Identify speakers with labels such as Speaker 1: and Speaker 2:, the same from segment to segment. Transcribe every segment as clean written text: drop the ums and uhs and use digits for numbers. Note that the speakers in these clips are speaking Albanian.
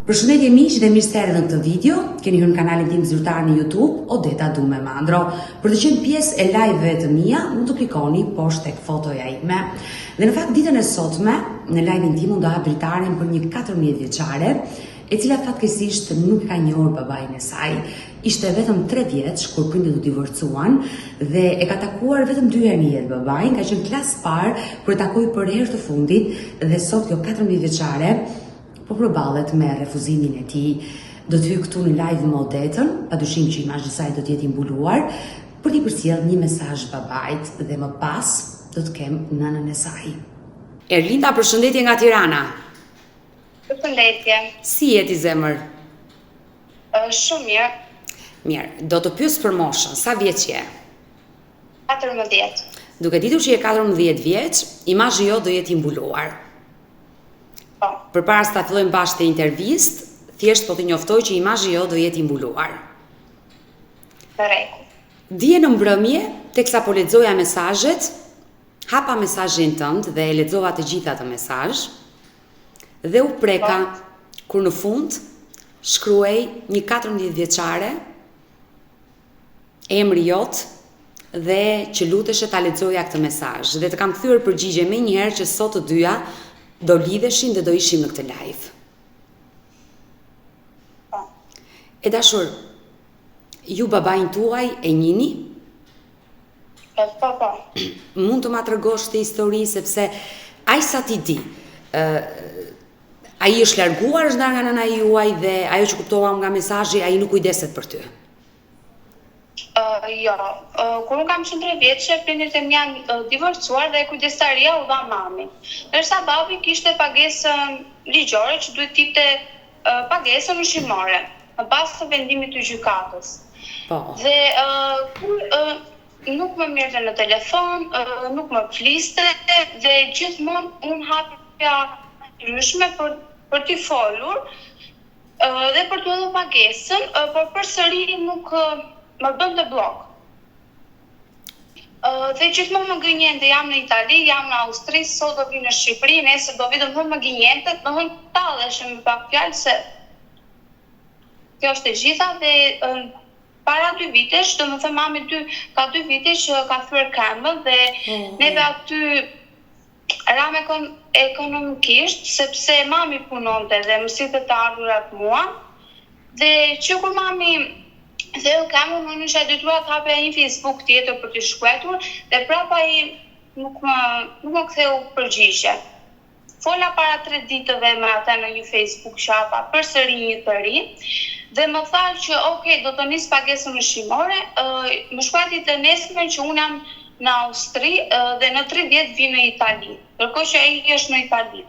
Speaker 1: Përshëndetje miq dhe mirë se erdhët në këtë video. Keni hyrë në kanalin tim zyrtar në YouTube, Odeta Dume Mandro. Për të qenë pjesë e live-ve të mia, mund të klikoni poshtë tek fotoja ime. Dhe në fakt ditën e sotme, në live-in tim unë do hap dritaren për një 14 vjeçare, e cila fatkeqësisht nuk ka njohur babain e saj. Ishte vetëm 3 vjeç kur prindët u divorcuan dhe e ka takuar vetëm 2 herë në jetë babain, ka qenë klasë parë kur e takoi për herë të fundit dhe sot kjo 14 vjeçare po përballet me refuzimin e tij. Do të hyj këtu në live me Odetën, padyshim që imazhi i saj do të jetë i mbuluar, për t'i përcjellë një mesazh babait dhe më pas do të kem nënën e saj. Erlinda, përshëndetje nga Tirana.
Speaker 2: Përshëndetje.
Speaker 1: Si jeti zemër?
Speaker 2: Shumë mirë.
Speaker 1: Mirë, do të pyes për moshën, sa vjeç je?
Speaker 2: 14.
Speaker 1: Duke ditur që je 14 vjeç, imazhi jot do jetë i mbuluar.
Speaker 2: Po.
Speaker 1: Përpara se ta fillojmë bashkë të intervistë, thjesht po të njoftoj që imazhi jot do jetë i mbuluar.
Speaker 2: Rregull.
Speaker 1: Dje në mbrëmje, teksa po lexoja mesazhet, hapa mesazhin tënd dhe e lexova të gjitha të mesazh dhe u preka kur në fund shkruaj një 14 vjeçare emri jot dhe që luteshe ta lexoja këtë mesazh dhe të kam kthyer përgjigje menjëherë që sot të dyja do lidheshin dhe do ishim në këtë live. E dashur, ju babain tuaj e njini?
Speaker 2: Po.
Speaker 1: Mund të ma tregosh të histori, sepse ai sa ti di, ai është larguar është nga nëna juaj dhe ajo që kuptova nga mesazhi, ai nuk kujdeset për ty.
Speaker 2: Jo, kur unë kam qenë 3 vjeçë, prindërit e mi janë divorcuar dhe kujdestaria u dha mami. Ndërsa babi kishte pagesën ligjore që duhet tipte pagesën ushqimore, në bazë të vendimit të gjykatës.
Speaker 1: Po.
Speaker 2: Dhe nuk më mirëte në telefon, nuk më fliste dhe gjithmonë unë hapja ryshme për t'i folur dhe për t'u dhënë pagesën, por përsëri nuk më bënte blok. Dhe gjithmonë më gënjente, jam në Itali, jam në Austri, sot do vi në Shqipëri, nesër do vi, domethënë më gënjente, domethënë talleshem me pak fjalë se kjo është e gjitha dhe para 2 vitesh, domethënë mami ka 2 vite që ka thyer këmbën dhe neve aty ram ekonomikisht, sepse mami punonte dhe mësinte të ardhurat mua dhe që kur mami dhe unë isha detyruar të hapja një Facebook tjetër për të shkruar dhe prapa ai nuk më ktheu përgjigje. Fola para 3 ditëve me ata në një Facebook që hapa përsëri një të ri dhe më tha që okay, do të nis pagesën ushqimore, më shkruajti të nesërmen që unë jam në Austri dhe në 30 vi në Itali, ndërkohë që ai është në Itali.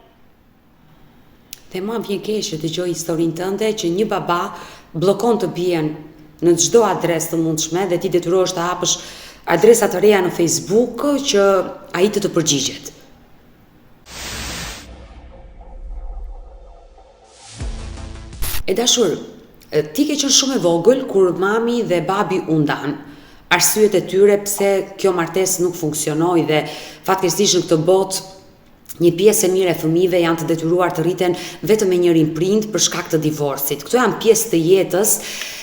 Speaker 1: Dhe mua vjen keq që dëgjoj historinë tënde që një baba bllokon të bien në çdo adresë të mundshme dhe ti detyrohesh të hapësh adresa të reja në Facebook që ai të përgjigjet. E dashur, ti ke qenë shumë e vogël kur mami dhe babi u ndan. Arsyet e tyre pse kjo martesë nuk funksionoi dhe fatkeqësisht në këtë botë një pjesë e mirë e fëmijëve janë të detyruar të rriten vetëm me njërin prind për shkak të divorcit. Këto janë pjesë të jetës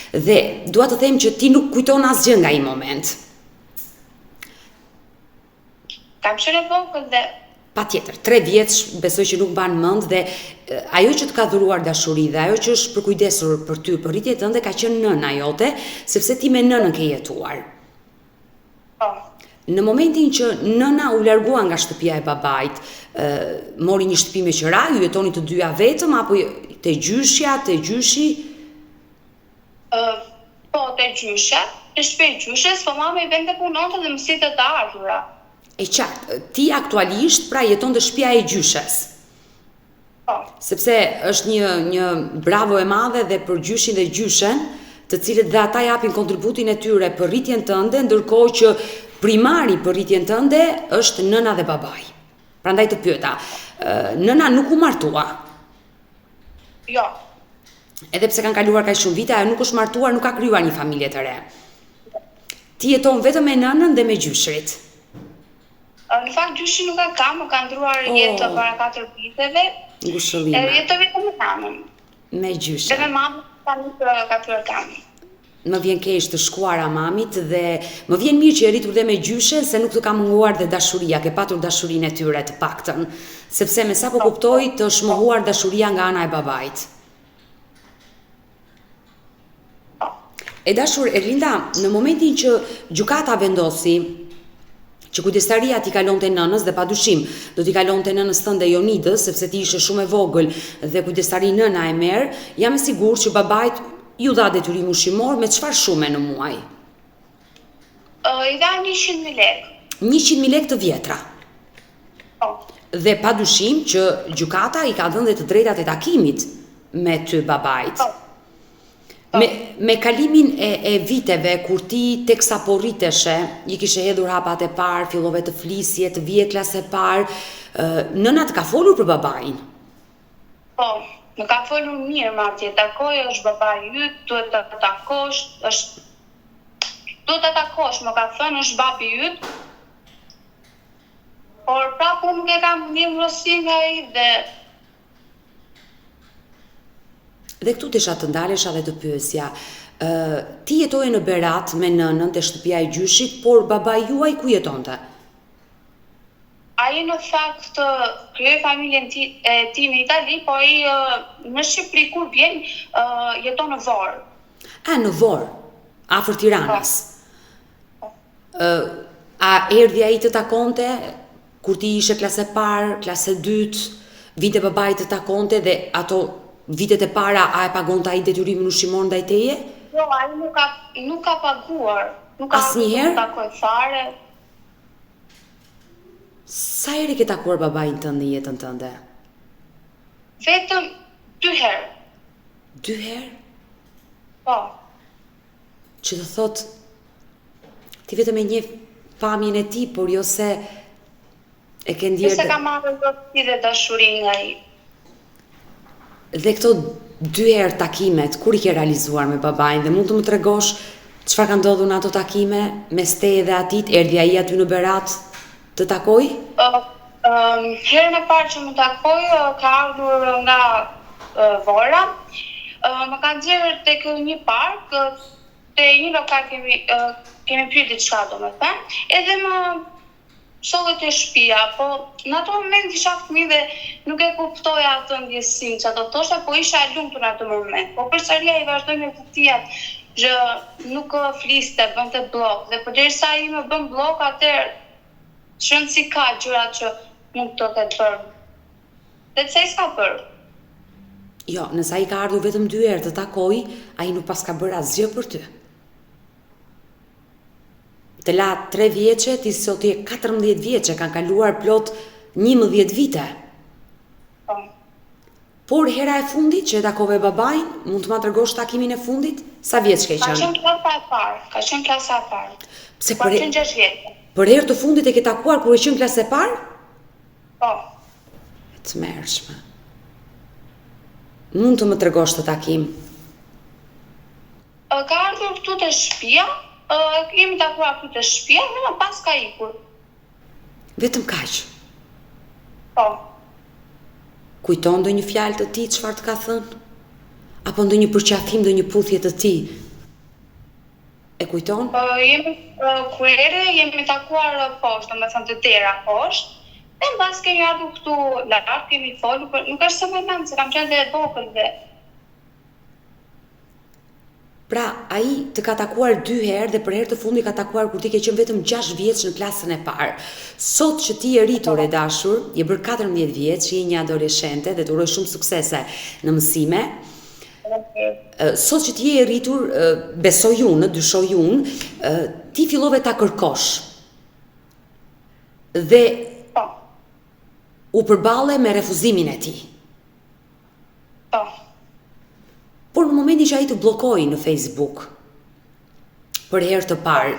Speaker 1: dhe dua të them që ti nuk kujton asgjë nga ai moment.
Speaker 2: Kam qenë vogël dhe
Speaker 1: patjetër, 3 vjeç besoj që nuk mban mend dhe ajo që të ka dhuruar dashuri dhe ajo që është përkujdesur për ty, për rritjen tënde ka qenë nëna jote, sepse ti me nënën ke jetuar.
Speaker 2: po.
Speaker 1: Në momentin që nëna u largua nga shtëpia e babait, mori një shtëpi me qira, ju jetoni të dyja vetëm apo te gjyshja, te gjyshi?
Speaker 2: Po, te gjysha, te shtëpia e gjyshes, po mama i vende punonte dhe mësinte të ardhura.
Speaker 1: E qartë, ti aktualisht pra jeton të shtëpia e gjyshes.
Speaker 2: Po.
Speaker 1: Sepse është një bravo e madhe dhe për gjyshin dhe gjyshen, të cilët dhe ata japin kontributin e tyre për rritjen tënde, ndërkohë që primari për rritjen tënde është nëna dhe babai. Prandaj të pyeta, nëna nuk u martua.
Speaker 2: Jo.
Speaker 1: Edhe pse kanë kaluar kaq shumë vite, ajo nuk është martuar, nuk ka krijuar një familje të re. Ti jeton vetëm me nënën dhe me gjyshrit.
Speaker 2: Në fakt gjyshi nuk ka, më ka ndruar jetë para 4 viteve.
Speaker 1: Ngushëllime.
Speaker 2: Jetoj vetëm me nënën.
Speaker 1: Me gjyshe.
Speaker 2: Dhe me mamë tani ka fyer kami.
Speaker 1: Më vjen keq të shkuara mamit dhe më vjen mirë që e rritur dhe me gjyshe se nuk të ka munguar dhe dashuria, ke patur dashurinë e tyre të paktën, sepse me sa po kuptoj të shmohuar dashuria nga ana e babait. E dashur Erlinda, në momentin që gjykata vendosi që kujdestaria t'i kalonte nënës dhe padyshim do t'i kalonte nënës tënde Jonidës, sepse ti ishe shumë e vogël dhe kujdestari nëna e merr, jam e sigurt që babait ju dha detyrim ushqimor me çfarë shume në muaj?
Speaker 2: I dha 100.000 lekë.
Speaker 1: 100.000 lekë të vjetra.
Speaker 2: Po.
Speaker 1: Dhe padyshim që gjykata i ka dhënë dhe të drejtat e takimit me ty babait.
Speaker 2: Po.
Speaker 1: Me kalimin e viteve, kur ti teksa po rriteshe, i kishe hedhur hapat e parë, fillove të flisje, të vije klasë e parë, nëna të ka folur për babain?
Speaker 2: Po, më ka folur mirë, ma atje takoj, është babai yt, duhet të takosh, duhet të takosh, më ka thënë, është babi yt. Por prapë unë nuk e kam një mrosi nga ai
Speaker 1: Dhe këtu desha të ndalesha dhe të pyesja, ti jetoje në Berat me nënën te shtëpia e gjyshit, por babai juaj ku jetonte?
Speaker 2: Ai në fakt krijoi familjen e tij në Itali, po ai në Shqipëri kur vjen jeton në Vorë.
Speaker 1: Në Vorë, afër Tiranës. A erdhi ai të takonte kur ti ishe klasë e parë, klasë e dytë, vinte babai të takonte dhe ato vitet e para a e pagonte ai detyrimin ushqimor ndaj teje?
Speaker 2: Jo, ai nuk ka paguar. Nuk ka
Speaker 1: asnjëherë
Speaker 2: takoj fare.
Speaker 1: Sa herë ke takuar babain tënd në jetën tënde?
Speaker 2: Vetëm 2 herë.
Speaker 1: 2 herë?
Speaker 2: Po.
Speaker 1: Që të thot, ti vetëm e njeh pamjen e tij, por jo se e ke ndjerë.
Speaker 2: Se ka marrë vështirë dhe dashuri nga ai.
Speaker 1: Dhe këto 2 herë takimet, kur i ke realizuar me babain dhe mund të më tregosh çfarë ka ndodhur në ato takime mes teje dhe atit? Erdhi ai aty në Berat të takoj?
Speaker 2: Herën e parë që më takoj, ka ardhur nga Vora. Më ka nxjerrë tek një park, te një lokal kemi pirë diçka, domethënë, edhe më solli te shtëpia, po në ato moment isha fëmijë dhe nuk e kuptoja atë ndjesinë që do thoshte, po isha e lumtur në atë moment. Po përsëri ai vazhdoi me kutijat, që nuk fliste, bënte blok, dhe përderisa ai më bën blok, atëherë shënë si ka gjërat që mund të ketë bërë. Dhe pse i s'ka bërë?
Speaker 1: Jo, nëse ai ka ardhur vetëm 2 herë të takoj, ai nuk pas ka bërë asgjë për ty. Të la 3 vjeqe, ti sot je 14 vjeqe, kanë kaluar plot 11 vite.
Speaker 2: Po.
Speaker 1: Por hera e fundit që e takove babain, mund të ma tregosh takimin e fundit? Sa vjeç ke qenë?
Speaker 2: Ka qenë klasa e parë, ka qenë klasa e parë.
Speaker 1: Pse
Speaker 2: Ka qenë 6 vjetë.
Speaker 1: Për herë të fundit e ke takuar kur e qenë klasë e parë?
Speaker 2: Po.
Speaker 1: E të mërshme. Mund të më tregosh të takim?
Speaker 2: Ka ardhur këtu te shtëpia, kemi takuar këtu te shtëpia, dhe më pas ka ikur.
Speaker 1: Vetëm kaq?
Speaker 2: Po.
Speaker 1: Kujton ndonjë fjalë të tij çfarë të ka thënë? Apo ndonjë përqafim, ndonjë puthje të tij? E kujton?
Speaker 2: Jemi kurere, jemi takuar poshtë, domethënë të tëra poshtë. Dhe mbas kemi ardhur këtu lart, kemi folur, por nuk është se më mend se kam qenë dhe e vogël dhe.
Speaker 1: Pra, ai të ka takuar 2 herë dhe për herë të fundit ka takuar kur ti ke qenë vetëm 6 vjeç në klasën e parë. Sot që ti je rritur e dashur, je bërë 14 vjeç, je një adoleshente dhe të uroj shumë suksese në mësime. Sot që ti je rritur, besoj unë, dyshoj unë, ti fillove ta kërkosh. Dhe u përballe me refuzimin e tij.
Speaker 2: Po.
Speaker 1: Por në momentin që ai të bllokoi në Facebook për herë të parë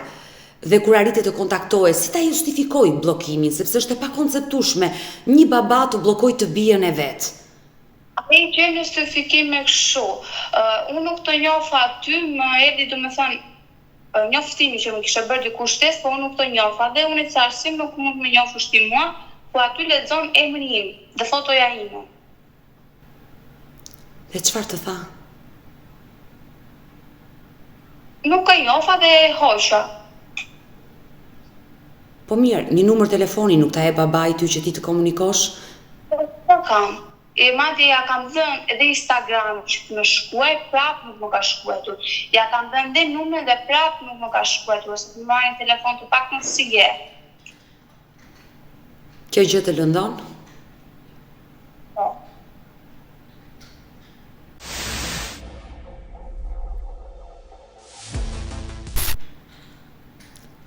Speaker 1: dhe kur arrite të kontaktohej, si ta justifikoi bllokimin, sepse është e pakonceptueshme një baba të bllokojë të bijën e vet.
Speaker 2: Ai gjen justifikim me kështu. Unë nuk të njofa aty, më erdhi domethënë njoftimi që më kishte bërë dikush shtesë, po unë nuk të njofa dhe unë thash si nuk mund më njofësh ti mua, po aty lexon emrin im dhe fotoja ime.
Speaker 1: Dhe çfarë të tha?
Speaker 2: Nuk e njofa dhe hoqa.
Speaker 1: Po mirë, një numër telefoni nuk ta e babait ty që ti të komunikosh?
Speaker 2: Po kam. E madje ja kam dhënë edhe Instagram që më shkruaj, prap nuk më ka shkruar. Ja kam dhënë edhe numrin dhe prap nuk më ka shkruar, ose të marrin telefon të paktën si je.
Speaker 1: Kjo gjë të lëndon?
Speaker 2: Po.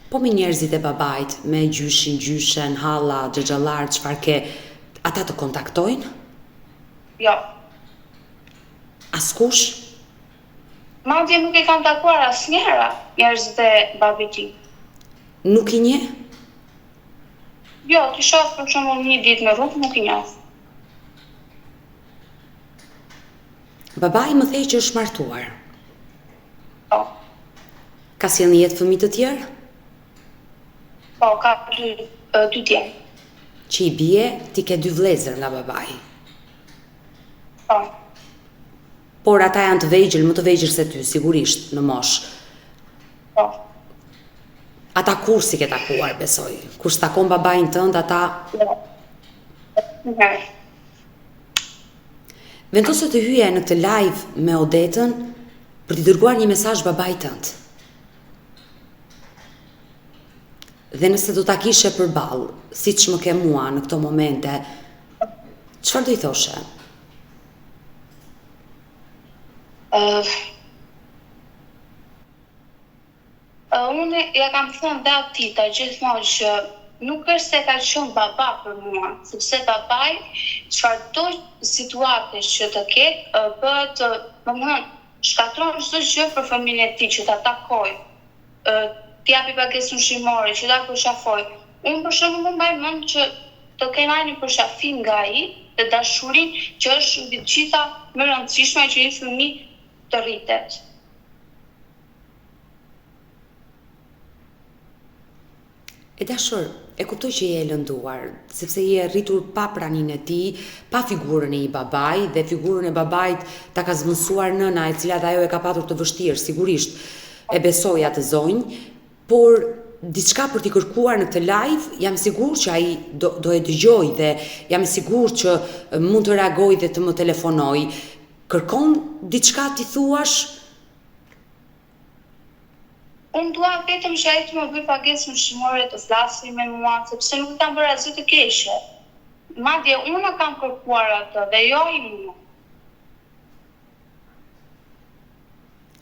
Speaker 1: Po me njerëzit e babait, me gjyshin, gjyshen, halla, xhaxhallar, çfarë ke, ata të kontaktojnë?
Speaker 2: Jo.
Speaker 1: Askush?
Speaker 2: Madje nuk e kam takuar asnjëra njerëzit e babit tim.
Speaker 1: Nuk I njeh?
Speaker 2: Jo, ti shoh për shembull një ditë në rrugë nuk I njoh.
Speaker 1: Babai më thej që është martuar.
Speaker 2: Po.
Speaker 1: Ka sjellë një jetë fëmijë të tjerë?
Speaker 2: Po, ka dy djem.
Speaker 1: Që I bie, ti ke 2 vëllezër nga babai.
Speaker 2: Po.
Speaker 1: Por ata janë të vegjël, më të vegjël se ty, sigurisht, në moshë.
Speaker 2: Po.
Speaker 1: Ata kur si ke takuar, besoj? Kur s'takon babain tënd, ata...
Speaker 2: Jo. Njëherë.
Speaker 1: Vendose të hyje në këtë live me Odetën për t'i dërguar një mesazh babait tënd. Dhe nëse do ta kishe përballë, siç më ke mua në këto momente, çfarë do I thoshe?
Speaker 2: Unë ja kam thënë dhe atita gjithmonë që nuk është se ka qenë baba për mua, sepse babai çfarëdo situate që të ketë bëhet, domethënë, shkatron çdo gjë për familjen e tij që ta takoj. T'i japi pagesën ushqimore, që ta përshafoj. Unë për shembull më mbaj mend që të kem një përshafim nga ai dhe dashurinë që është mbi të gjitha më e rëndësishme që një fëmijë të rritet.
Speaker 1: E dashur, e kuptoj që je e lënduar, sepse je rritur pa praninë e tij, pa figurën e një babai dhe figurën e babait ta ka zvendësuar nëna, e cila ajo e ka patur të vështirë, sigurisht. E besoj atë zonjë, por diçka për t'i kërkuar në këtë live, jam sigur që ai do e dëgjoj dhe jam sigur që mund të reagoj dhe të më telefonoj. Kërkon diçka t'i thuash?
Speaker 2: Unë dua vetëm që ai të më bëj pagesën ushqimore, të flasë me mua, sepse nuk kam bërë asgjë të keqe. Madje unë kam kërkuar atë dhe jo ai mua.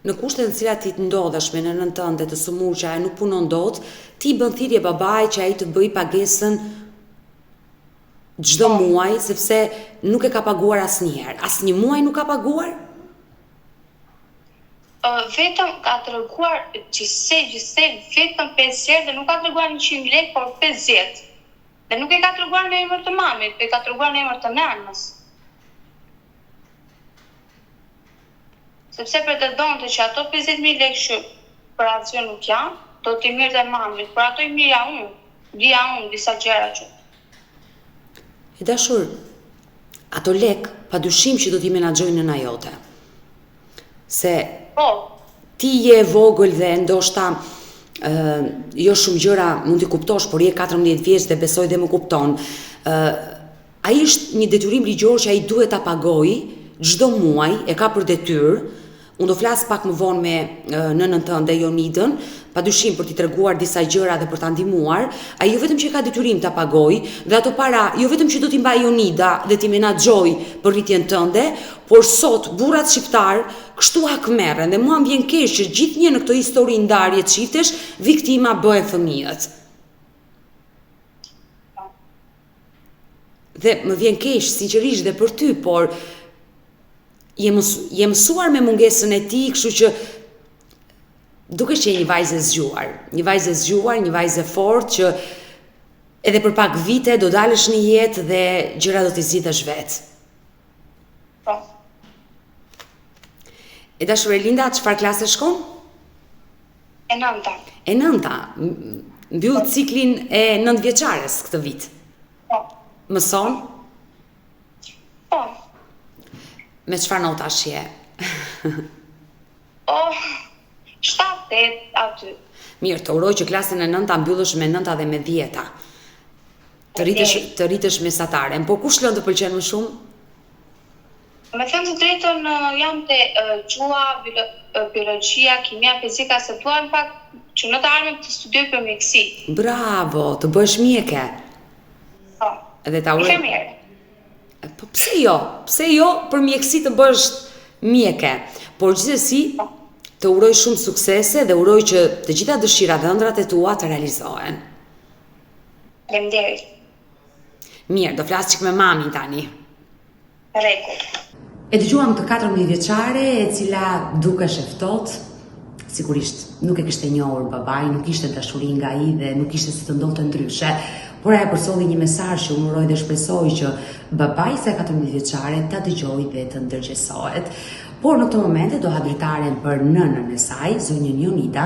Speaker 1: Në kushtet në cilat ti të ndodhesh me nënën tënde të sëmurë që ajo nuk punon dot, ti bën thirrje babait që ai të bëj pagesën çdo muaj, sepse nuk e ka paguar asnjëherë. Asnjë muaj nuk ka paguar?
Speaker 2: Vetëm ka treguar gjithsej vetëm 5 herë dhe nuk ka treguar 100 lekë, por 50. Dhe nuk e ka treguar në emër të mamit, e ka treguar në emër të nënës. Sepse pretendonte që ato 50.000 lekë që për asgjë nuk janë, do t'i mirë dhe mamit, por ato I mirja unë, dija unë disa gjëra që.
Speaker 1: E dashur, ato lekë padyshim që do t'i menaxhojnë nëna jote. Se ti je e vogël dhe ndoshta jo shumë gjëra mund t'i kuptosh, por je 14 vjeç dhe besoj dhe më kupton. Ai është një detyrim ligjor që ai duhet ta pagojë çdo muaj, e ka për detyrë. Unë do flas pak më vonë me nënën tënde Jonidën, padyshim për t'i treguar disa gjëra dhe për ta ndihmuar. Ai jo vetëm që ka detyrim ta pagojë, dhe ato para jo vetëm që do t'i mbaj Jonida dhe t'i menaxhoj për rritjen tënde, por sot burrat shqiptar kështu hakmerren dhe mua më vjen keq që gjithnjë në këtë histori ndarje çiftesh viktima bëhen fëmijët. Dhe më vjen keq sinqerisht dhe për ty, por je mësuar me mungesën e tij, kështu që dukesh që je një vajzë e zgjuar, një vajzë e fortë që edhe për pak vite do dalësh në jetë dhe gjëra do t'i zgjidhësh vetë.
Speaker 2: Po.
Speaker 1: E dashur Elinda, çfarë klase shkon?
Speaker 2: E 9-ta.
Speaker 1: E 9-ta. Mbyll ciklin e 9 vjeçares këtë vit.
Speaker 2: Po.
Speaker 1: Mëson?
Speaker 2: Po.
Speaker 1: Me çfarë notash je?
Speaker 2: 7-8 aty.
Speaker 1: Mirë, të uroj që klasën e 9-ta mbyllësh me 9-ta dhe me 10-ta. Të rritesh mesatare. Po kush lënë të pëlqen më shumë?
Speaker 2: Me thënë të drejtën, jam te gjua, biologjia, kimia, fizika, se dua në fakt që në të ardhmen të studioj për mjekësi.
Speaker 1: Bravo, të bësh mjeke.
Speaker 2: Po.
Speaker 1: Edhe ta uroj.
Speaker 2: Ishe mirë.
Speaker 1: Po pse jo? Pse jo për mjekësi të bësh mjeke? Por gjithsesi, të uroj shumë suksese dhe uroj që të gjitha dëshirat dhe ëndrat e tua të realizohen.
Speaker 2: Faleminderit.
Speaker 1: Mirë, do flas çik me mamin tani.
Speaker 2: Rregull.
Speaker 1: E dëgjuam të 14 vjeçare e cila dukesh e ftohtë. Sigurisht nuk e kishte njohur babai, nuk kishte dashuri nga ai dhe nuk kishte si të ndodhte ndryshe. Por ajo përsolli një mesazh që unë uroj dhe shpresoj që babai sa 14 vjeçare ta dëgjojë dhe të ndërgjegjësohet. Por në këtë momente do ha dritaren për nënën e saj, zonjën Jonida,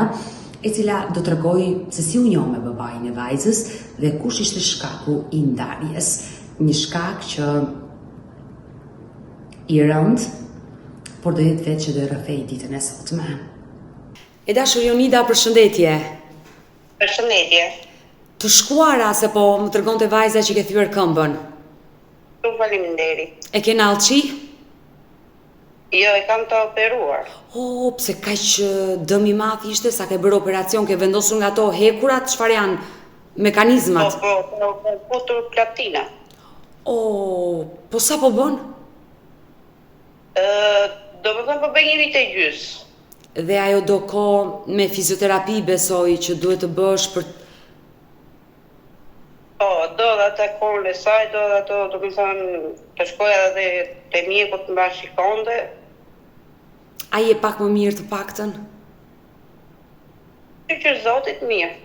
Speaker 1: e cila do t'rregojë se si u njoh me babain e vajzës dhe kush ishte shkaku i ndarjes. Një shkak që i rënd, por do jetë vetë që do rrëfej ditën e sotme. E dashur Jonida, përshëndetje.
Speaker 3: Përshëndetje.
Speaker 1: Të shkuara se po më tregonte vajza që ke thyer këmbën.
Speaker 3: Shumë faleminderit.
Speaker 1: E ke nallçi?
Speaker 3: Jo, e kam të operuar.
Speaker 1: Pse kaq dëm i madh ishte sa ke bërë operacion, ke vendosur nga ato hekurat, çfarë janë mekanizmat?
Speaker 3: Po, futur platina.
Speaker 1: Po sa po bën?
Speaker 3: Do më thëmë po bëj 1 vit e gjys.
Speaker 1: Dhe ajo do kohë me fizioterapi besoj që duhet të bësh për...
Speaker 3: Po, do dhe atë kohën e saj, do dhe ato, do më thëmë, të shkoja dhe të mjekut mba shikonde.
Speaker 1: A je pak më mirë të paktën?
Speaker 3: Që zotit mirë.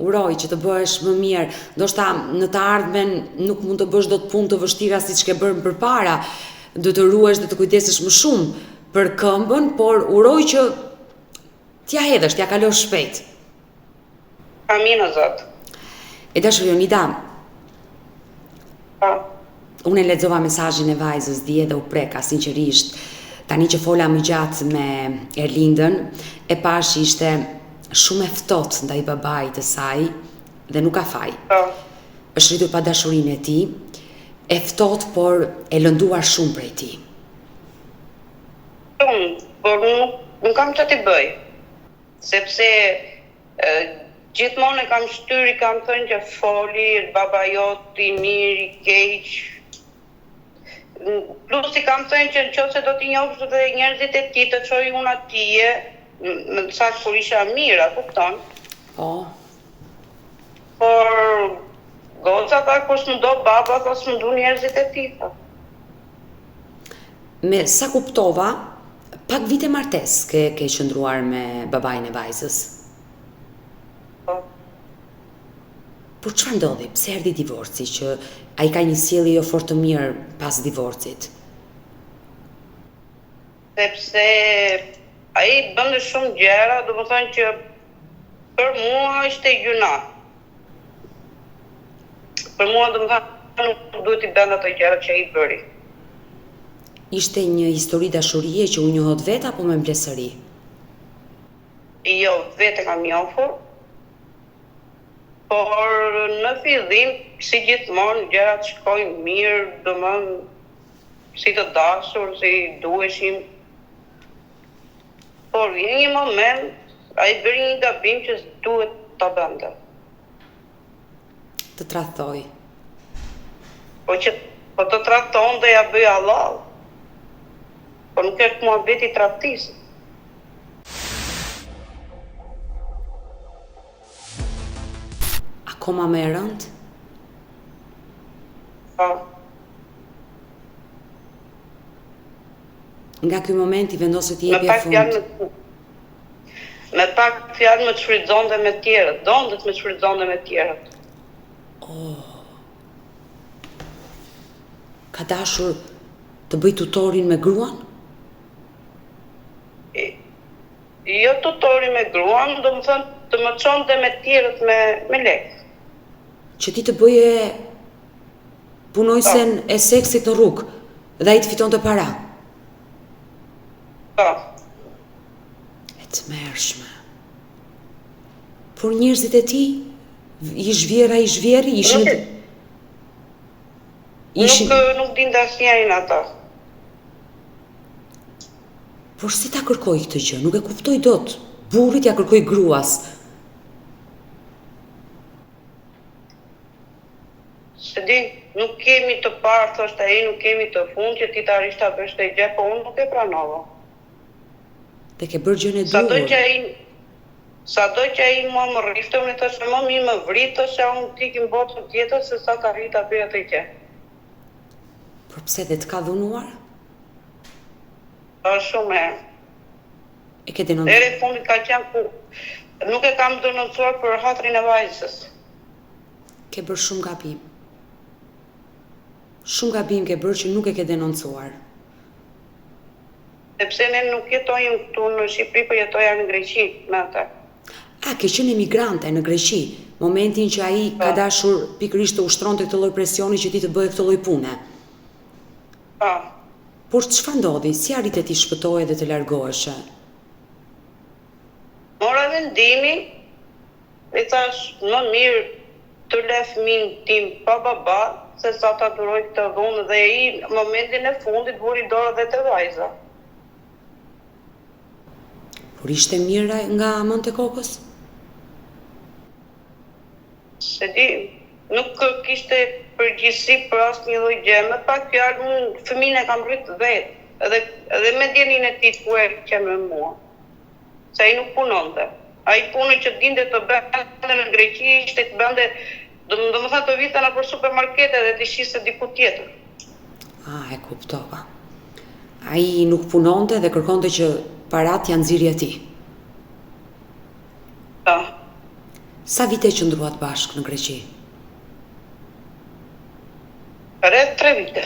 Speaker 1: Uroj që të bëhesh më mirë, ndoshta në të ardhmen nuk mund të bësh dot punë të vështira siç ke bërë përpara, do të ruhesh dhe të kujdesesh më shumë për këmbën, por uroj që t'ja hedhësh, t'ja kalosh shpejt.
Speaker 3: Amin o Zot.
Speaker 1: E dashur Jonida,
Speaker 3: Po.
Speaker 1: unë e lexova mesazhin e vajzës dje dhe u preka sinqerisht. Tani që fola më gjatë me Erlindën, e pash ishte shumë e ftohtë ndaj babait të saj dhe nuk ka faj.
Speaker 3: Po.
Speaker 1: Është rritur pa dashurinë e tij, e ftohtë por e lënduar shumë prej tij.
Speaker 3: Por nuk kam që t'i bëj. Sepse gjithmonë e kam shtyri, kam thënë që foli, baba joti, mirë, i keq. Plus i kam thënë që nëse do t'i njohësh dhe njerëzit e ti të çoj unë atije, në sa kur isha mirë, a kupton?
Speaker 1: Po.
Speaker 3: Por goca tha kush më do baba, tha s'më du njerëzit e ti.
Speaker 1: Me sa kuptova, pak vite martes ke qëndruar me babain e vajzës.
Speaker 3: Po.
Speaker 1: Por çfarë ndodhi? Pse erdhi divorci që ai ka një sjellje jo fort të mirë pas divorcit?
Speaker 3: Sepse ai bënte shumë gjëra, do të thonë që për mua ishte gjuna. Për mua do të thonë nuk duhet i bënda ato gjëra që ai bëri.
Speaker 1: Ishte një histori dashurie që u njohët vetë apo me mblesëri?
Speaker 3: Jo, vetë kam njohur. Por në fillim, si gjithmonë, gjërat shkojnë mirë, domethënë si të dashur, si duheshim. Por vjen një moment, ai bëri një gabim që duhet ta bënte.
Speaker 1: Të tradhtoi.
Speaker 3: Po të tradhton dhe ja bëj halal. Po nuk është muhabeti tradhtisë.
Speaker 1: Akoma më e rënd?
Speaker 3: Po.
Speaker 1: Nga ky moment i vendosë të jepje fund.
Speaker 3: Me pak fjalë më të shfrytëzonte me tjerët, donte të më shfrytëzonte me tjerët.
Speaker 1: Ka dashur të bëj tutorin me gruan?
Speaker 3: Jo tutorin me gruan, do më thënë të më çonte me tjerët me lekë.
Speaker 1: Që ti të bëje punojsen e seksit në rrugë dhe ai të fitonte para.
Speaker 3: Po.
Speaker 1: E të mërshme. Por njerëzit e ti, i zhvjeri, ishin...
Speaker 3: Nuk din të asnjërin ata.
Speaker 1: Por si ta kërkoj këtë gjë? Nuk e kuptoj dot. Burrit ja kërkoj gruas.
Speaker 3: Se di, nuk kemi të parë, thoshte ai, nuk kemi të fundë që ti të arish ta bësh këtë gjë, po unë nuk e pranova.
Speaker 1: Dhe ke bërë gjën e duhur.
Speaker 3: Sado që ai mua më rrifte, unë i thoshe më mirë më vritë, se unë t'ikim botën tjetër, se sa të arrit ta bëj atë gjë.
Speaker 1: Por pse dhe të ka dhunuar?
Speaker 3: Shumë herë.
Speaker 1: E ke denoncuar?
Speaker 3: Deri fundit ka qenë ku nuk e kam denoncuar për hatrin e vajzës.
Speaker 1: Ke bërë shumë gabim. Shumë gabim ke bërë që nuk e ke denoncuar.
Speaker 3: Sepse ne nuk jetojmë këtu në Shqipëri, po jetoja në Greqi me ata.
Speaker 1: A, ke qenë emigrante në Greqi, momentin që ai ka dashur pikërisht të ushtronte këtë lloj presioni që ti të bëje këtë lloj pune.
Speaker 3: Po.
Speaker 1: Por çfarë ndodhi? Si arrite ti shpëtoje dhe të largoheshe?
Speaker 3: Mora vendimin, i thash më mirë të le fëmin tim pa baba, se sa ta duroj këtë dhunë, dhe i momentin e fundit vuri dorë dhe të vajza.
Speaker 1: Por ishte mirë nga Monte Kokos?
Speaker 3: Se di, nuk kishte përgjithësi për asnjë lloj gjë, me pak fjalë unë fëmin e kam rrit vetë, edhe me djenin e tij ku e që me mua. Se ai nuk punonte. Ai punën që dinte të bënte në Greqi ishte të bënte, domethënë të vinte nëpër supermarkete dhe të shiste diku tjetër.
Speaker 1: Ah, e kuptova. Ai nuk punonte dhe kërkonte që parat janë nxirje ti.
Speaker 3: Po.
Speaker 1: Sa vite qëndruat bashkë në Greqi?
Speaker 3: Rreth 3 vite.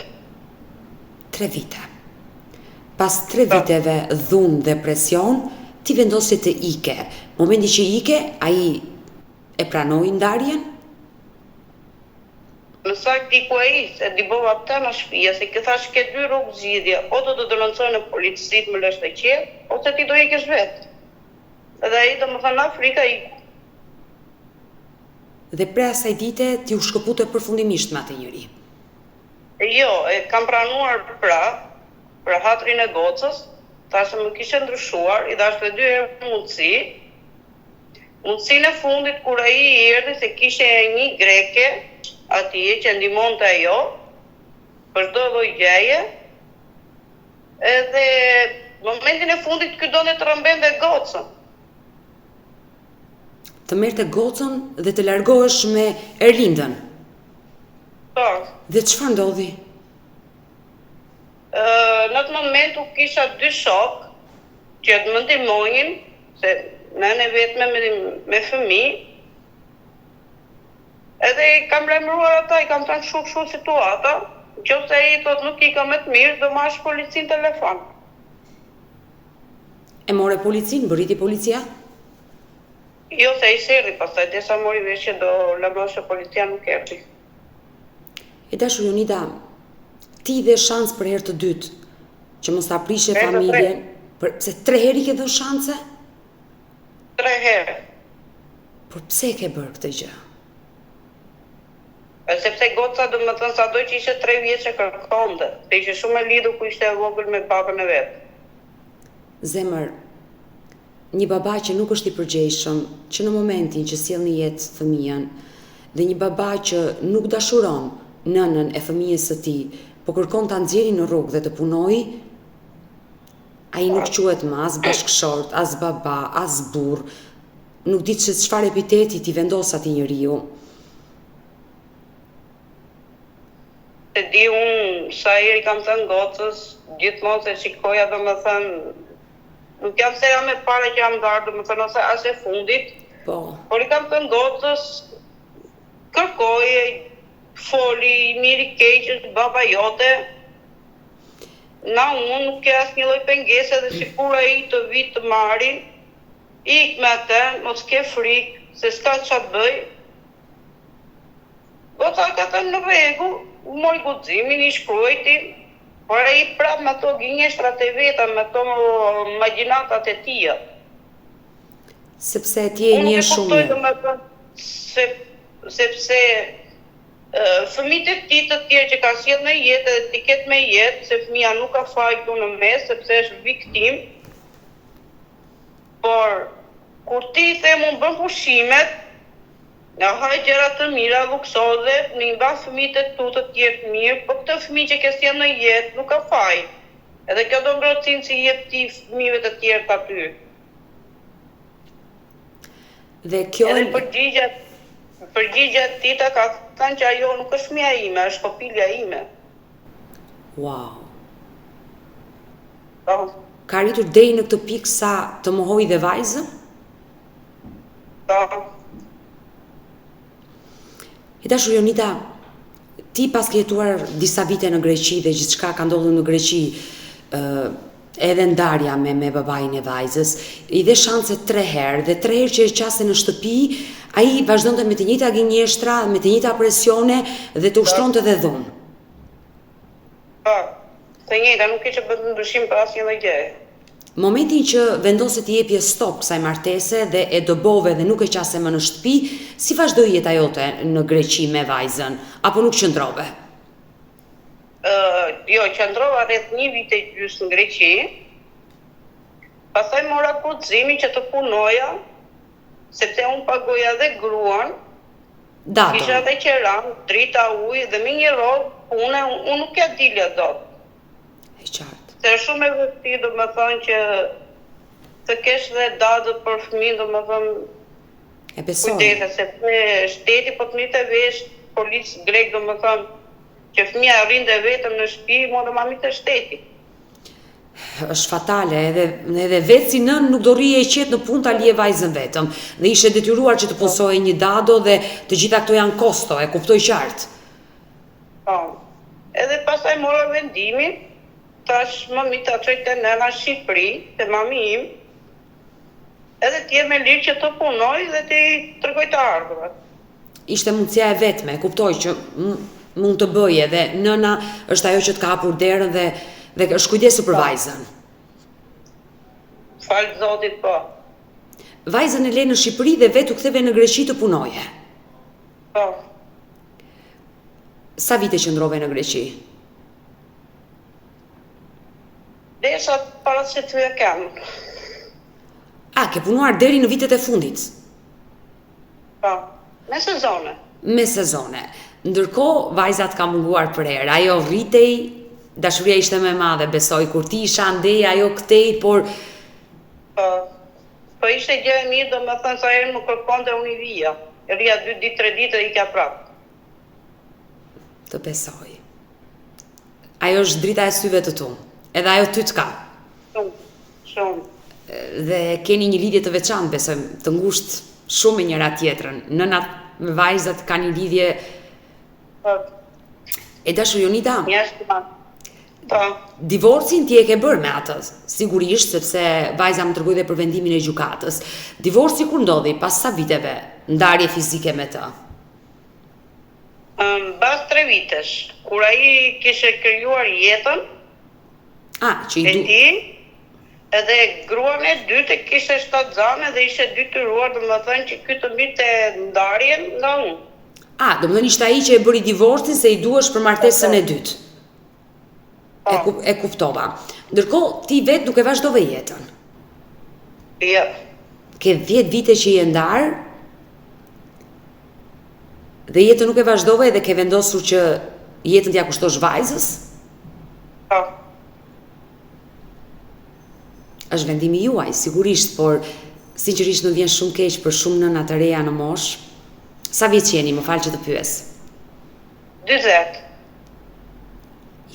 Speaker 1: 3 vite. Pas 3 viteve dhunë dhe presion, ti vendosi të ike. Momenti që ike, ai e pranoi ndarjen?
Speaker 3: Në sakt iku ai, se di bova të në shtëpia, se këtë thash ke 2 rrugë zgjidhje, o do të denoncoj në policit më lësht e qetë, ose ti do ikesh vetë. Edhe ai domethënë në Afrika iku.
Speaker 1: Dhe pre asaj dite ti u shkëpute përfundimisht me atë njeri.
Speaker 3: Jo, e kam pranuar për hatrin e gocës, thashë më kishe ndryshuar, i dashte 2 herë mundësi. Mundësinë e fundit kur ai erdhi se kishe një greke atje që ndihmonte ajo për çdo lloj gjëje. Edhe momentin e fundit ky donte të rrëmbente gocën.
Speaker 1: Të merrte gocën dhe të largohesh me Erlindën.
Speaker 3: Po.
Speaker 1: Dhe çfarë ndodhi?
Speaker 3: Në atë moment u kisha 2 shok që të më ndihmonin, se nëne vetme me fëmijë. Edhe i kam lajmëruar ata, i kam thënë kështu situata, nëse ai thot nuk i ka më të mirë, do marrësh policin telefon.
Speaker 1: E more policin, bëriti policia?
Speaker 3: Jo, se i serri, pastaj desa mori vesh që do lajmëroshe policia nuk erdhi.
Speaker 1: E dashur Jonida, ti dhe shans për herë të dytë, që mos ta prishe familjen, pse 3 herë i ke dhënë shanse?
Speaker 3: 3 herë.
Speaker 1: Por pse ke bërë këtë gjë?
Speaker 3: Sepse goca domethënë sado që ishte 3 vjeçë kërkonte, se ishte shumë e lidhur ku ishte e vogël me babën e vet.
Speaker 1: Zemër, një baba që nuk është i përgjegjshëm, që në momentin që sjell në jetë fëmijën, dhe një baba që nuk dashuron nënën e fëmijës së tij, po kërkon ta nxjerrë në rrugë dhe të punojë, ai nuk quhet më as bashkëshort, as baba, as burr, nuk di se çfarë epiteti ti vendos atij njeriu.
Speaker 3: Se di unë, sa herë kam thënë gocës, gjithmonë se shikoja domethënë, nuk jam se jam e para që jam ndarë, domethënë ose as e fundit, por i kam thënë gocës, kërkoje, foli, miri keq, baba jote, na unë nuk ke asnjë lloj pengese dhe sikur ai të vi të marri, ik me atë, mos ke frikë, se s'ka çfarë të bëj. Goca ka thënë në rregull, mori guximin, i shkruajti, Por ai prap me ato gënjeshtrat e veta, me ato imagjinatat e tija.
Speaker 1: Sepse ti e njeh shumë mirë.
Speaker 3: Unë e kuptoj sepse fëmijët e tij të tjerë që ka sjellë në jetë dhe ti ketë me jetë, se fëmia nuk ka faj këtu në mes, sepse është viktim. Por kur ti them unë bën pushimet, nga haj gjëra të mira, luksoze, në i mba fëmijët e tu të tjerë mirë, po këtë fëmijë që ke sjellë në jetë nuk ka faj. Edhe kjo do ngrohtësinë si jep ti fëmijëve të tjerë të aty.
Speaker 1: Dhe kjo
Speaker 3: edhe përgjigja tita ka thënë që ajo nuk është fëmia ime, është kopilja ime.
Speaker 1: Wow.
Speaker 3: Po.
Speaker 1: Ka arritur deri në këtë pikë sa të mohoj dhe vajzën?
Speaker 3: Po.
Speaker 1: E dashur Jonida, ti pas ke jetuar disa vite në Greqi dhe gjithçka ka ndodhur në Greqi, edhe ndarja me babain e vajzës, i dhe shanse 3 herë, dhe 3 herë që e qaste në shtëpi, ai vazhdonte me të njëjta gënjeshtra, me të njëjta presione dhe të ushtronte dhe dhunë.
Speaker 3: Po, të njëjta, nuk ishte bërë ndryshim për asnjë lloj gjëje.
Speaker 1: Momentin që vendose të jepje stop kësaj martese dhe e dobove dhe nuk e qaste më në shtëpi, si vazhdoi jeta jote në Greqi me vajzën, apo nuk qëndrove?
Speaker 3: Jo, qëndrova rreth 1 vit e gjysmë në Greqi. Pastaj mora guximin që të punoja, sepse unë pagoja dhe gruan.
Speaker 1: Dato.
Speaker 3: Kisha dhe qeram, drita, ujë dhe me një rol pune, unë nuk ja dilja dot.
Speaker 1: E qartë.
Speaker 3: Se është shumë e vështirë, do më thonë që të kesh dhe dadët për fëmijë, do më thonë
Speaker 1: e besoj.
Speaker 3: Kujdese, sepse shteti po të njëjtë vesh, policë grek, do më thonë që fëmija rrinte vetëm në shtëpi, mundë ma mitë shteti.
Speaker 1: Është fatale, edhe vetë si nën nuk do rrije e qetë në punë ta lije vajzën vetëm, dhe ishe detyruar që të punësoj një dado dhe të gjitha këto janë kosto, e kuptoj qartë.
Speaker 3: Po. Edhe pastaj mora vendimin, tash mami ta çoj te nëna në Shqipëri, te mami im, edhe t'je me lirë që të punoj dhe t'i tregoj të ardhurat.
Speaker 1: Ishte mundësia e vetme, e kuptoj që mund të bëje dhe nëna është ajo që të ka hapur derën dhe është kujdesur për vajzën.
Speaker 3: Falë Zotit, po.
Speaker 1: Vajzën e le në Shqipëri dhe vetë u ktheve në Greqi të punoje.
Speaker 3: Po.
Speaker 1: Sa vite qëndrove në Greqi?
Speaker 3: Derisa para se të kem.
Speaker 1: Ke punuar deri në vitet e fundit?
Speaker 3: Po. Me sezone.
Speaker 1: Me sezone. Ndërkohë, vajzat ka munguar për herë. Ajo rritej, dashuria ishte më e madhe, besoj, kur ti isha andej, ajo këtej, por...
Speaker 3: Po ishte gjë e mirë, do më thënë sa herë më kërkonte unë i vija. Rria 2 ditë, 3 ditë dhe i kja prapë.
Speaker 1: Të besoj. Ajo është drita e syve të tu, edhe ajo ty të ka.
Speaker 3: Shumë.
Speaker 1: Dhe keni një lidhje të veçantë, besoj, të ngushtë shumë me njëra tjetrën. Nënat me vajzat ka një lidhje... E dashur Jonida, divorcin ti e ke bërë me atës, sigurisht, sepse vajza më tërgoj dhe për vendimin e gjykatës. Divorci kur ndodhi, pas sa viteve, ndarje fizike me të?
Speaker 3: Bas 3 vitesh, kur ai kishe krijuar jetën,
Speaker 1: që i
Speaker 3: e ti, edhe gruan e dytë kishte 7 zane dhe ishte detyruar, do më thënë që ky të mirë ndarjen nga unë.
Speaker 1: Do më thënë ishte ai që e bëri divorcin se i duhesh për martesën e dytë. E kuptova. Ndërkohë, ti vetë nuk e vazhdove jetën.
Speaker 3: Jo.
Speaker 1: Ke 10 vite që je ndarë, dhe jetën nuk e vazhdove dhe ke vendosur që jetën t'ja kushtosh vajzës?
Speaker 3: Po.
Speaker 1: Është vendimi juaj, sigurisht, por sinqerisht më vjen shumë keq për shumë nëna të reja në moshë. Sa vjeç jeni, më falë që të pyes?
Speaker 3: 40.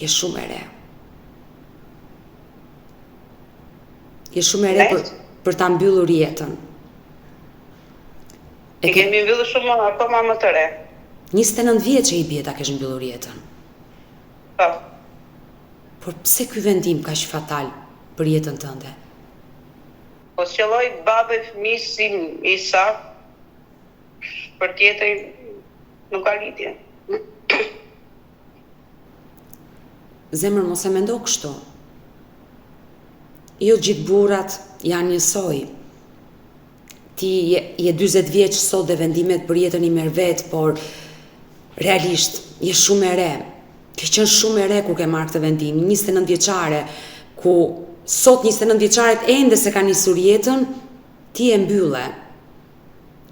Speaker 1: Je shumë e re. Je shumë e re për ta mbyllur jetën.
Speaker 3: E kemi mbyllur shumë akoma më të re.
Speaker 1: 29 vjeç që i bie ta kesh mbyllur jetën.
Speaker 3: Po.
Speaker 1: Por pse ky vendim kaq fatal për jetën tënde?
Speaker 3: Po qelloj babë fëmijë si Isa, për tjetër nuk ka lidhje.
Speaker 1: Zemër, mos e mendo kështu. Jo gjithë burrat janë njësoj. Ti je 40 vjeç sot dhe vendimet për jetën i merr vet, por realisht je shumë e re. Ke qenë shumë e re kur ke marrë këtë vendim, 29 vjeçare, ku sot 29 vjeçaret ende se kanë nisur jetën, ti e mbylle.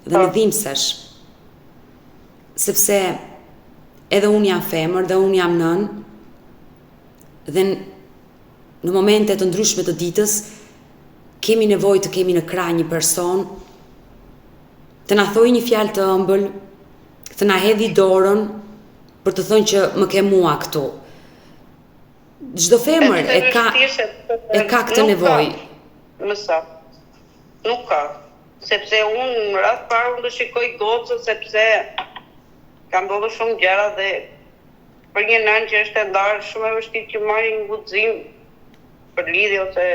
Speaker 1: Dhe në dhimbsesh. Sepse edhe unë jam femër dhe unë jam nën, dhe në momente të ndryshme të ditës kemi nevojë të kemi në krah një person të na thojë një fjalë të ëmbël, të na hedhë dorën për të thënë që më ke mua këtu. Çdo femër e ka këtë nevojë.
Speaker 3: Më sa. Nuk ka. Sepse unë në rast parë unë do shikoj gocën sepse kam ndodhur shumë gjëra dhe për një nën që është e ndarë shumë e vështirë që marrë një guxim për lidhje ose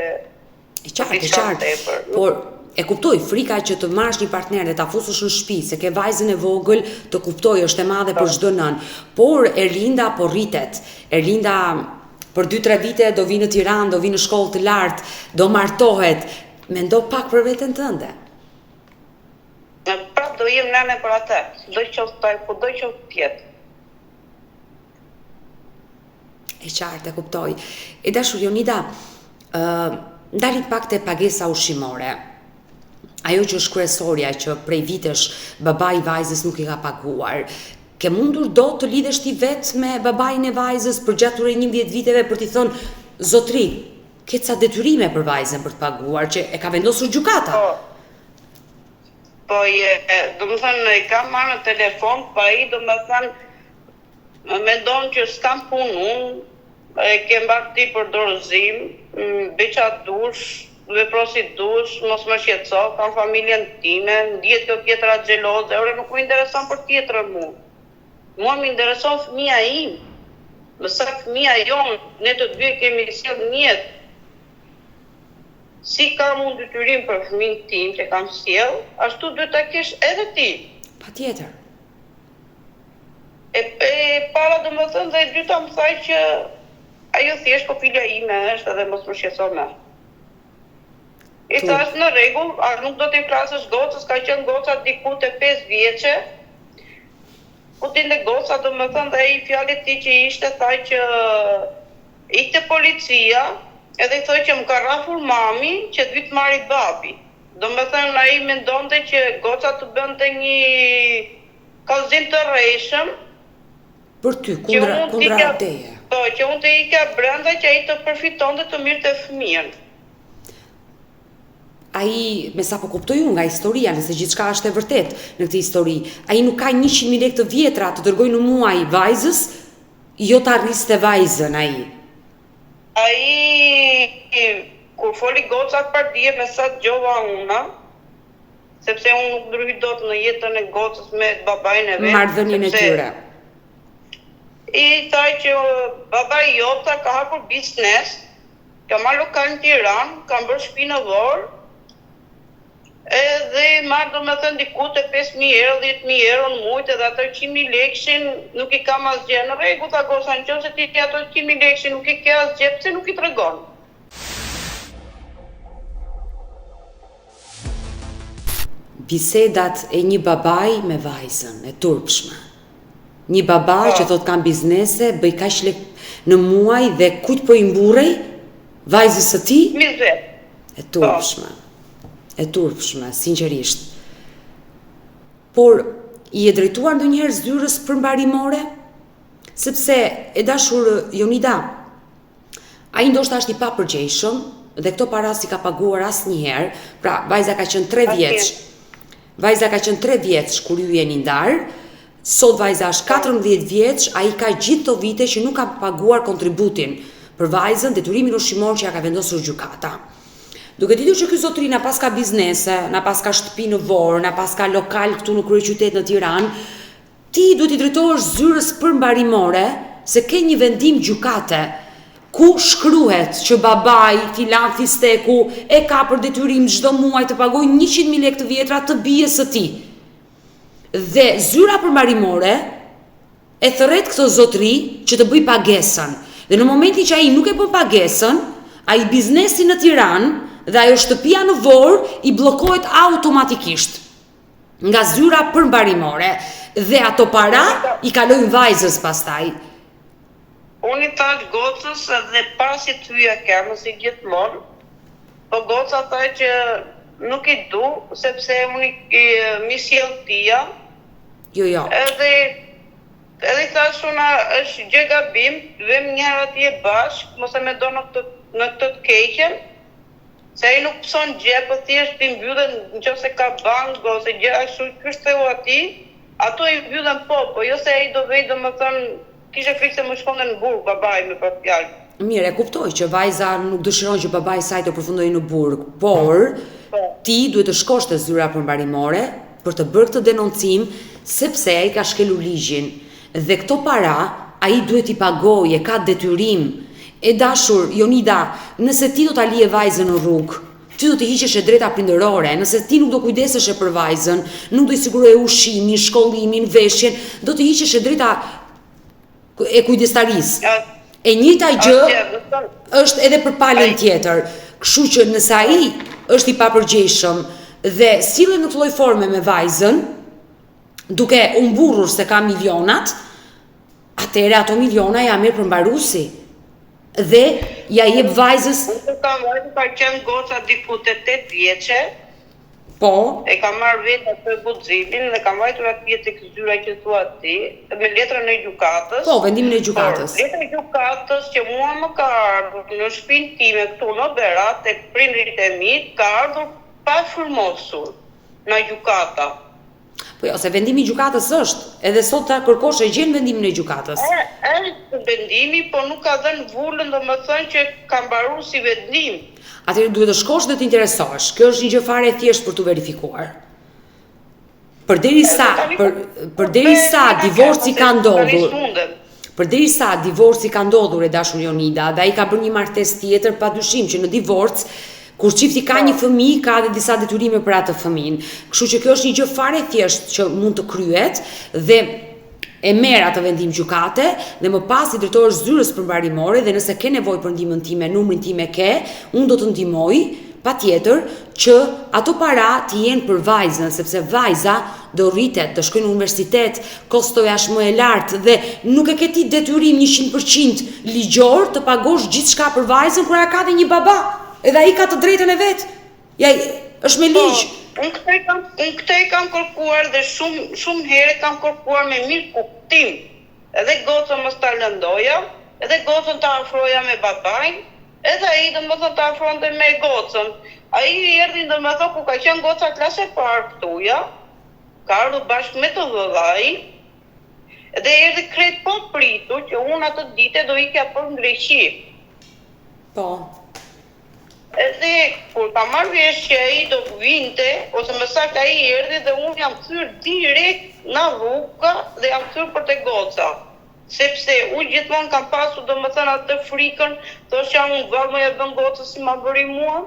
Speaker 1: e qartë. Por e kuptoj, frika që të marrësh një partner dhe ta fusësh në shtëpi, se ke vajzën e vogël, të kuptoj, është e madhe për çdo nën. Por Erlinda po rritet. Erlinda për 2-3 vite do vinë në Tiranë, do vinë në shkollë të lartë, do martohet. Mendo pak për veten tënde.
Speaker 3: Prap do jem nane për atë, do qoftë tjetë.
Speaker 1: E qartë, e kuptoj. E dashur Jonida, ndalim pak te pagesa ushqimore. Ajo që është kryesorja që prej vitesh babai i vajzës nuk i ka paguar. Ke mundur do të lidhesh ti vetë me babain e vajzës për gjatë 11 viteve për t'i thënë, zotri, ke ca detyrime për vajzën për të paguar, që e ka vendosur gjykata.
Speaker 3: Po, do më thënë, i kam marrë në telefon, pa i do më thënë, mendon që s'kam punë unë, e kem bërë ti për dorëzim, beqa dush, veprosi dush, mos më shqetëso, kam familjen time, ndjet kjo tjetra xheloze, ore nuk më intereson për tjetrën mu. Mua më intereson fëmia im. Mësa fëmia jonë, ne të dy kemi sjellë në jetë. Si kam unë detyrim për fëmin tim që kam sjellë, ashtu duhet ta kesh edhe ti.
Speaker 1: Patjetër.
Speaker 3: E para do më thënë dhe e dyta më thaj që ajo thjesht po filja ime është edhe mos më shqetëson më. I thash në rregull, a nuk do t'i flasësh gocës, ka qenë goca diku te 5 vjeçe. Ku ti në goca do më thënë dhe i fjallit ti që ishte thaj që ikte policia edhe i thoj që më ka rrafur mami që të vitë marri babi. Do më thënë ai mendonte që goca të bënte një kallëzim të rreshëm
Speaker 1: për ty, kundra teje.
Speaker 3: Po, që unë të ika brenda që ai të përfitonte të mirë të fëmijën.
Speaker 1: Ai, me sa po kuptoj unë nga historia, nëse gjithçka është e vërtet në këtë histori, ai nuk ka 100.000 lekë të vjetra të dërgoj në muaj vajzës, jo të arriste vajzën ai.
Speaker 3: Ai, kur foli goca për dje me sa gjova una, sepse unë nuk ndryhi dot në jetën e gocës me babajnë e vetë.
Speaker 1: Marrëdhënien e tyre.
Speaker 3: I thaj që babai jota ka hapur biznes, ka marrë lokal në Tiranë, ka bërë shtëpi në Vorë, edhe marrë do me thënë diku të 5.000 euro, 10.000 euro në mujtë, edhe ato 100.000 lekshin nuk i kam asgjë. Në rregull, tha goca, në qoftë se ti ato 100.000 lekshin nuk i ke asgjë, pse nuk i tregon?
Speaker 1: Bisedat e një babai me vajzën e turpshme. Një babai që thot kam biznese, bëj kaq lek në muaj dhe kujt po i mburrej vajzës së tij?
Speaker 3: Mizet.
Speaker 1: E turpshme. E turpshme, sinqerisht. Por i e drejtuar ndonjëherë zyrës përmbarimore? Sepse e dashur Jonida, ai ndoshta është i papërgjegjshëm dhe këto para si ka paguar asnjëherë. Pra, vajza ka qenë 3 vjeç. Vajza ka qenë 3 vjeç kur ju jeni ndarë. Sot vajza është 14 vjeç, ai ka gjithë këto vite që nuk ka paguar kontributin për vajzën, detyrimin ushqimor që ja ka vendosur gjykata. Duke ditur që ky zotri na pas ka biznese, na pas ka shtëpi në Vorë, na pas ka lokal këtu në kryeqytet në Tiranë, ti duhet i drejtohesh zyrës përmbarimore se ke një vendim gjykate ku shkruhet që babai filan fisteku e ka për detyrim çdo muaj të pagojë 100.000 lekë të vjetra të bijes së tij. Dhe zyra përmbarimore e thërret këtë zotri që të bëj pagesën. Dhe në momentin që ai nuk e bën pagesën, ai biznesi në Tiranë dhe ajo shtëpia në Vorë i bllokohet automatikisht nga zyra përmbarimore dhe ato para i kalojnë vajzës pastaj.
Speaker 3: Unë i thash gocës dhe pasi të hyja kërmë si gjithmonë, po goca tha që nuk i du, sepse unë mi sjell tia.
Speaker 1: Jo.
Speaker 3: Edhe i thash unë është gjë gabim, vëm njëra atje bashkë, mos e me do në këtë të keqen, se ai nuk pëson gjë, po thjesht i mbyllen nëse ka bank ose gjë ashtu, kështu ati, ato i mbyllen po jo se ai do vej domethënë kishe frikë se më shkonte në burg babai me për fjalë.
Speaker 1: Mirë, e kuptoj që vajza nuk dëshiron që babai i saj të përfundojë në burg, por ti duhet të shkosh te zyra përmbarimore për të bërë këtë denoncim sepse ai ka shkelur ligjin dhe këto para ai duhet i pagojë, ka detyrim. E dashur Jonida, nëse ti do ta lije vajzën në rrugë, ti do të hiqesh e drejta prindërore, nëse ti nuk do kujdesesh për vajzën, nuk do i siguroje ushqimin, shkollimin, veshjen, do të hiqesh e drejta e kujdestarisë. E njëjta gjë është edhe për palën tjetër. Kështu që nëse ai është i papërgjegjshëm dhe sillet në këtë lloj forme me vajzën, duke u mburrur se ka milionat, atëherë ato miliona ja merr përmbaruesi dhe ja jep vajzës.
Speaker 3: Unë kam vajzë ka qenë goca diku te 8 vjeçe.
Speaker 1: Po.
Speaker 3: E kam marrë vetë atë guxilin dhe kam vajtur atje tek zyra që thua ti, me letrën e gjykatës.
Speaker 1: Po, vendimin e gjykatës.
Speaker 3: Letra e gjykatës që mua më ka ardhur në shtëpinë time këtu në Berat tek prindrit e mi, ka ardhur pa firmosur në gjykata.
Speaker 1: Po jo, se vendimi i gjykatës është, edhe sot ta kërkosh e gjen vendimin e gjykatës.
Speaker 3: Është vendimi, po nuk ka dhënë vullën, domethënë që ka mbaruar si vendim.
Speaker 1: Atëherë duhet të shkosh dhe të interesohesh. Kjo është një gjë fare e thjeshtë për tu verifikuar. Përderisa divorci ka ndodhur. Përderisa divorci ka ndodhur e dashur Jonida, dhe ai ka bërë një martesë tjetër, padyshim që në divorc kur çifti ka një fëmijë, ka edhe disa detyrime për atë fëmijën. Kështu që kjo është një gjë fare e thjeshtë që mund të kryhet dhe e merr atë vendim gjykate dhe më pas i drejtohesh zyrës përmbarimore dhe nëse ke nevojë për ndihmën time, numrin tim e ke, unë do të ndihmoj, patjetër që ato para të jenë për vajzën, sepse vajza do rritet, do shkojnë në universitet, kostoja është më e lartë dhe nuk e ke ti detyrim 100% ligjor të pagosh gjithçka për vajzën kur ka dhe një baba, edhe ai ka të drejtën e vet. Ja, është me ligj.
Speaker 3: Unë këtë e kam kërkuar dhe shumë herë kam kërkuar me mirë kuptim. Edhe gocën mos ta lëndoja, edhe gocën ta afroja me babain, edhe ai domethënë ta afronte me gocën. Ai erdhi domethënë ku ka qenë goca klasë e parë këtuja, ka ardhur bashkë me të vëllai, edhe erdhi krejt po pritur që unë atë ditë do ikja për në Greqi.
Speaker 1: Po.
Speaker 3: Edhe kur ta marrë vesh që ai do vinte, ose më saktë ai erdhi dhe unë jam thyer direkt në rrugë dhe jam thyer për te goca. Sepse unë gjithmonë kam pasur domethënë atë frikën, thosha unë vallë më e bën gocës si ma bëri mua.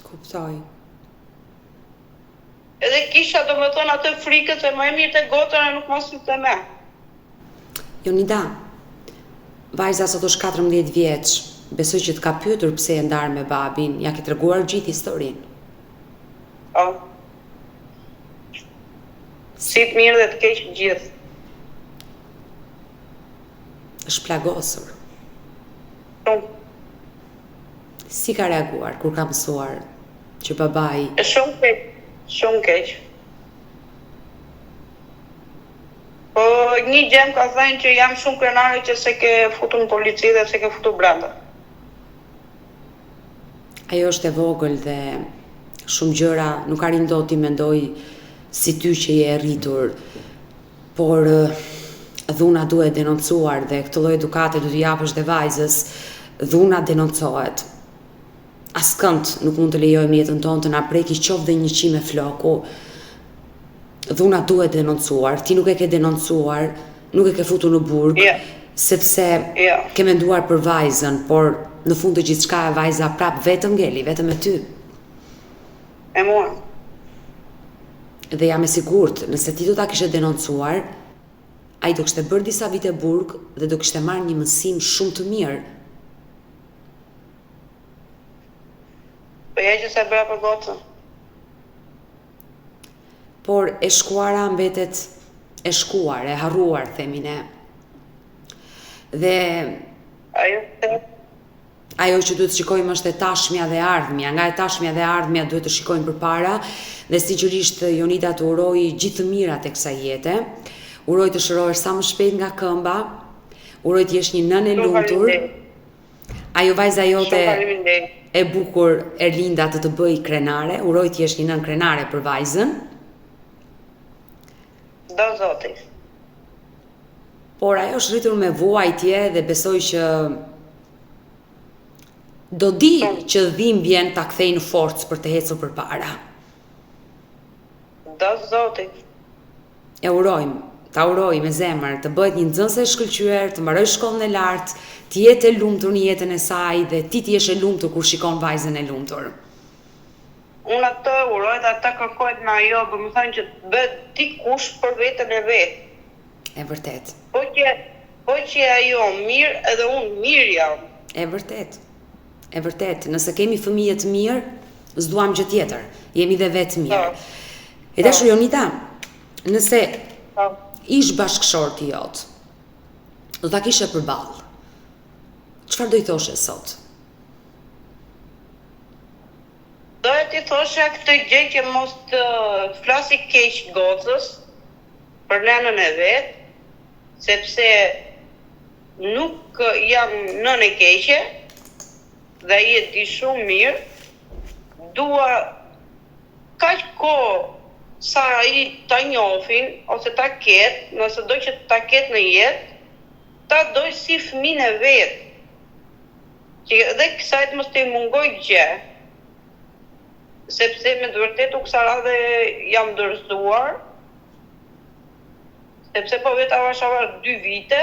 Speaker 1: Kuptoj.
Speaker 3: Edhe kisha domethënë atë frikën se më e mirë te goca e nuk mos hyte me.
Speaker 1: Jonida, vajza sot është 14 vjeç. Besoj që të ka pyetur pse e ndarë me babin, ja ke treguar gjithë historinë.
Speaker 3: Po. Si të mirë dhe të keq gjithë.
Speaker 1: Është plagosur.
Speaker 3: Shumë.
Speaker 1: Si ka reaguar kur ka mësuar që babai?
Speaker 3: Shumë keq, shumë keq. Po një gjem ka thënë që jam shumë krenare që se ke futur në polici dhe se ke futur brenda.
Speaker 1: Ajo është e vogël dhe shumë gjëra nuk arrin dot t'i mendoj si ty që je e rritur, por dhuna duhet denoncuar dhe këtë lloj edukate duhet t'i japësh dhe vajzës. Dhuna denoncohet. Askënd nuk mund të lejojmë në jetën tonë të na preki qoftë dhe një qim me floku. Dhuna duhet denoncuar. Ti nuk e ke denoncuar, nuk e ke futur në burg, sepse ke menduar për vajzën, por në fund të gjithçka e vajza prap vetëm ngeli, vetëm me ty.
Speaker 3: E mua.
Speaker 1: Dhe jam e sigurt, nëse ti do ta kishe denoncuar, ai do kishte bërë disa vite burg dhe do kishte marrë një mësim shumë të mirë.
Speaker 3: Po ja që se bëra për gocën.
Speaker 1: Por e shkuara mbetet e shkuar, e harruar, themi ne. Dhe ajo që duhet të shikojmë është e tashmja dhe ardhmja. Nga e tashmja dhe ardhmja duhet të shikojmë përpara dhe sinqerisht Jonida të uroj gjithë të mirat e kësaj jete. Uroj të shërohesh sa më shpejt nga këmba. Uroj të jesh një nën e lumtur. Ajo vajza jote e bukur Erlinda të bëj krenare. Uroj të jesh një nën krenare për vajzën.
Speaker 3: Do zoti.
Speaker 1: Por ajo është rritur me vuajtje dhe besoj që do di që dhimbjen ta kthej në forcë për të ecur përpara.
Speaker 3: Do zoti.
Speaker 1: E urojmë, ta uroj me zemër, të bëhet një nxënëse e shkëlqyer, të mbaroj shkollën e lartë, të jetë e lumtur në jetën e saj dhe ti të jesh e lumtur kur shikon vajzën e lumtur.
Speaker 3: Unë atë uroj dhe atë kërkojt me ajo, për më thënë që të bëhet dikush për vetën e vetë.
Speaker 1: E vërtet.
Speaker 3: Po që ajo mirë edhe unë mirë jam.
Speaker 1: E vërtet. E vërtet, nëse kemi fëmijë të mirë, s'duam gjë tjetër. Jemi dhe vetë mirë. E dashur Jonida, nëse ish bashkëshorti jot, do ta kishe përballë. Çfarë do i thoshe sot?
Speaker 3: Doja t'i thosha këtë gjë që mos të flasi keq gocës për nënën e vet, sepse nuk jam nën e keqe dhe ai e di shumë mirë. Dua kaq kohë sa ai ta njohin ose ta ketë, nëse do që ta ketë në jetë, ta doj si fëmijën e vet. Që edhe kësaj mos t'i mungoj gjë. Sepse me të vërtetë u kësaj radhe jam dorëzuar, sepse po vetë avashava 2 vite,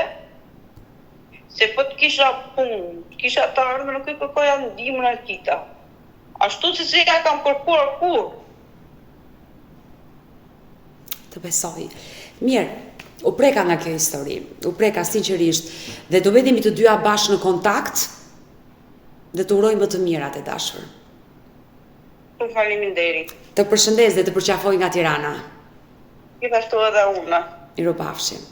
Speaker 3: se po të kisha punë, të kisha të ardhme, nuk i kërkoja ndihmën e tita. Ashtu se ja kam kërkuar kur.
Speaker 1: Të besoj. Mirë, u preka nga kjo histori, u preka sinqerisht, dhe do vedemi të dyja bashkë në kontakt, dhe të urojmë më të mirat e dashur.
Speaker 3: Faleminderit.
Speaker 1: Të përshëndes dhe të përqafoj nga Tirana.
Speaker 3: Gjithashtu edhe unë.
Speaker 1: Miropafshim.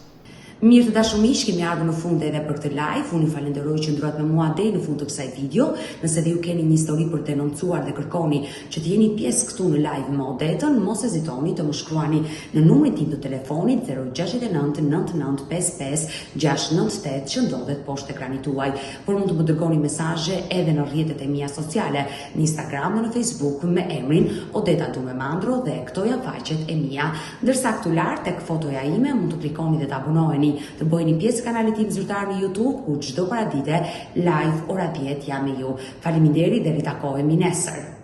Speaker 4: Mirë të dashur miq, kemi ardhur në fund edhe për këtë live. Unë ju falenderoj që ndruat me mua deri në fund të kësaj video. Nëse dhe ju keni një histori për të denoncuar dhe kërkoni që të jeni pjesë këtu në live me Odetën, mos hezitoni të më shkruani në numrin tim të telefonit 069 99 55 698 që ndodhet poshtë ekranit tuaj. Por mund të më dërgoni mesazhe edhe në rrjetet e mia sociale, në Instagram dhe në Facebook me emrin Odeta Dumemandro dhe këto janë faqet e mia. Ndërsa këtu lart tek fotoja ime mund të klikoni dhe të abonoheni, të bëjeni pjesë kanalit tim zyrtar në YouTube, ku çdo paradite live ora 10 jam me ju. Faleminderit dhe ritakohemi nesër.